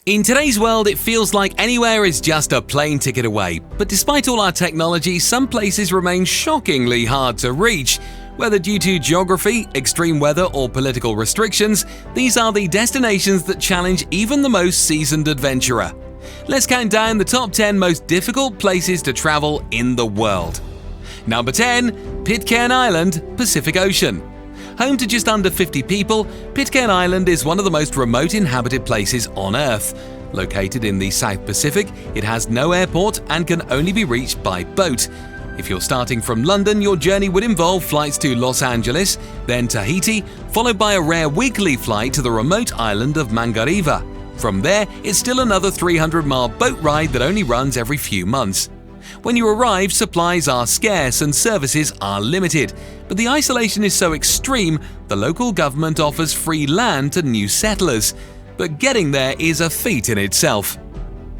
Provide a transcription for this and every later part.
In today's world, it feels like anywhere is just a plane ticket away. But despite all our technology, some places remain shockingly hard to reach. Whether due to geography, extreme weather, or political restrictions, these are the destinations that challenge even the most seasoned adventurer. Let's count down the top 10 most difficult places to travel in the world. Number 10. Pitcairn Island, Pacific Ocean. Home to just under 50 people, Pitcairn Island is one of the most remote inhabited places on Earth. Located in the South Pacific, it has no airport and can only be reached by boat. If you're starting from London, your journey would involve flights to Los Angeles, then Tahiti, followed by a rare weekly flight to the remote island of Mangariva. From there, it's still another 300-mile boat ride that only runs every few months. When you arrive, supplies are scarce and services are limited, but the isolation is so extreme, the local government offers free land to new settlers. But getting there is a feat in itself.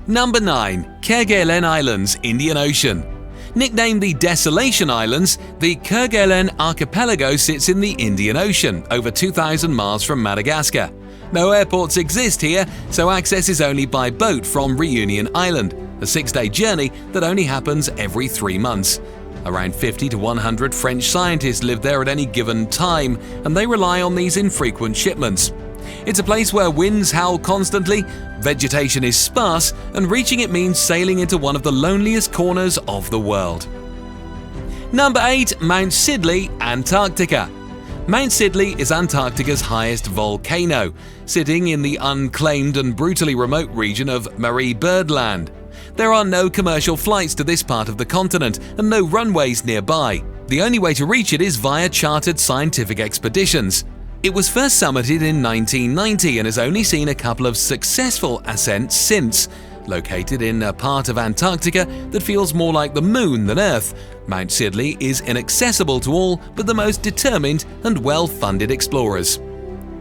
Number 9. Kerguelen Islands, Indian Ocean. Nicknamed the Desolation Islands, the Kerguelen Archipelago sits in the Indian Ocean, over 2,000 miles from Madagascar. No airports exist here, so access is only by boat from Reunion Island, a 6-day journey that only happens every 3 months. Around 50 to 100 French scientists live there at any given time, and they rely on these infrequent shipments. It's a place where winds howl constantly, vegetation is sparse, and reaching it means sailing into one of the loneliest corners of the world. Number 8. Mount Sidley, Antarctica. Mount Sidley is Antarctica's highest volcano, sitting in the unclaimed and brutally remote region of Marie Byrd Land. There are no commercial flights to this part of the continent and no runways nearby. The only way to reach it is via chartered scientific expeditions. It was first summited in 1990 and has only seen a couple of successful ascents since. Located in a part of Antarctica that feels more like the moon than Earth, Mount Sidley is inaccessible to all but the most determined and well-funded explorers.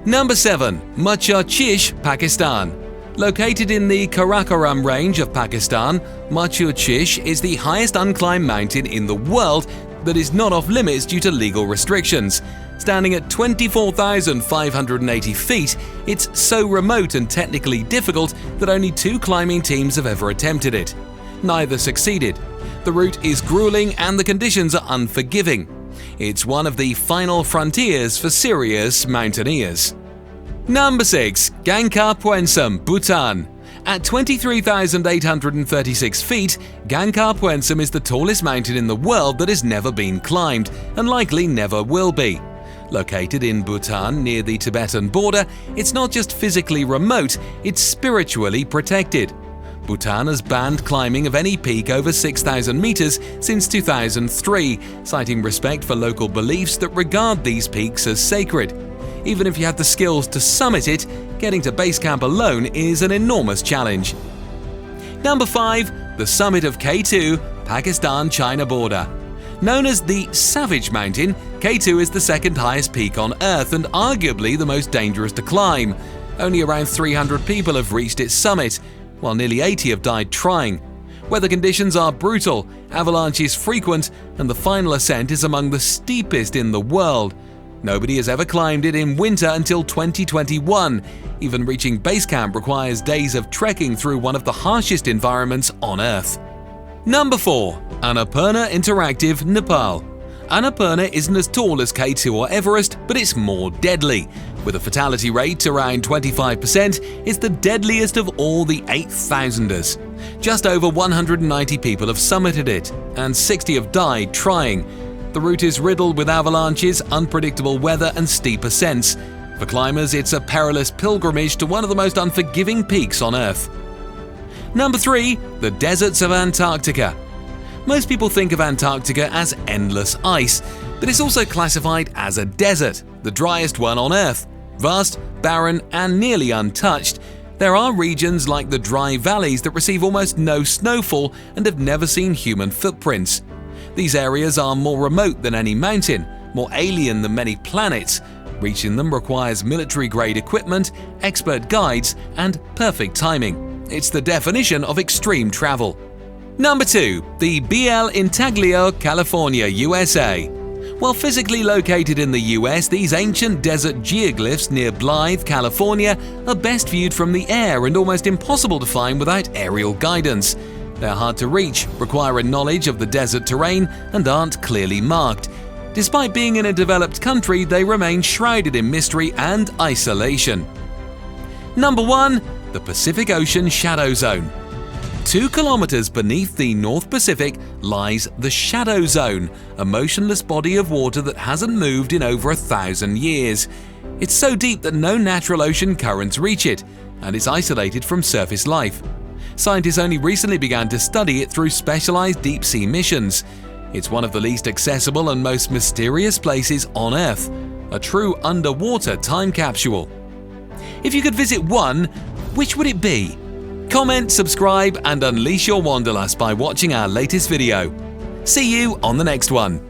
Number 7. Machu Picchu, Pakistan. Located in the Karakoram range of Pakistan, Machu Picchu is the highest unclimbed mountain in the world that is not off limits due to legal restrictions. Standing at 24,580 feet, it's so remote and technically difficult that only 2 climbing teams have ever attempted it. Neither succeeded. The route is grueling and the conditions are unforgiving. It's one of the final frontiers for serious mountaineers. Number 6. Gangkhar Puensum, Bhutan. At 23,836 feet, Gangkhar Puensum is the tallest mountain in the world that has never been climbed, and likely never will be. Located in Bhutan near the Tibetan border, it's not just physically remote, it's spiritually protected. Bhutan has banned climbing of any peak over 6,000 meters since 2003, citing respect for local beliefs that regard these peaks as sacred. Even if you have the skills to summit it, getting to base camp alone is an enormous challenge. Number 5. The summit of K2, Pakistan-China border. Known as the Savage Mountain, K2 is the second highest peak on Earth and arguably the most dangerous to climb. Only around 300 people have reached its summit, while nearly 80 have died trying. Weather conditions are brutal, avalanches frequent, and the final ascent is among the steepest in the world. Nobody has ever climbed it in winter until 2021. Even reaching base camp requires days of trekking through one of the harshest environments on Earth. Number 4. Annapurna Interactive, Nepal. Annapurna isn't as tall as K2 or Everest, but it's more deadly. With a fatality rate around 25%, it's the deadliest of all the 8,000ers. Just over 190 people have summited it, and 60 have died trying. The route is riddled with avalanches, unpredictable weather, and steep ascents. For climbers, it's a perilous pilgrimage to one of the most unforgiving peaks on Earth. Number 3. The deserts of Antarctica. Most people think of Antarctica as endless ice, but it's also classified as a desert, the driest one on Earth. Vast, barren, and nearly untouched, there are regions like the dry valleys that receive almost no snowfall and have never seen human footprints. These areas are more remote than any mountain, more alien than many planets. Reaching them requires military-grade equipment, expert guides, and perfect timing. It's the definition of extreme travel. Number 2. The BL Intaglio, California, USA. While physically located in the US, these ancient desert geoglyphs near Blythe, California are best viewed from the air and almost impossible to find without aerial guidance. They're hard to reach, require a knowledge of the desert terrain, and aren't clearly marked. Despite being in a developed country, they remain shrouded in mystery and isolation. Number 1. The Pacific Ocean Shadow Zone. 2 kilometers beneath the North Pacific lies the Shadow Zone, a motionless body of water that hasn't moved in over 1,000 years. It's so deep that no natural ocean currents reach it, and it's isolated from surface life. Scientists only recently began to study it through specialized deep-sea missions. It's one of the least accessible and most mysterious places on Earth, a true underwater time capsule. If you could visit one, which would it be? Comment, subscribe, and unleash your wanderlust by watching our latest video. See you on the next one.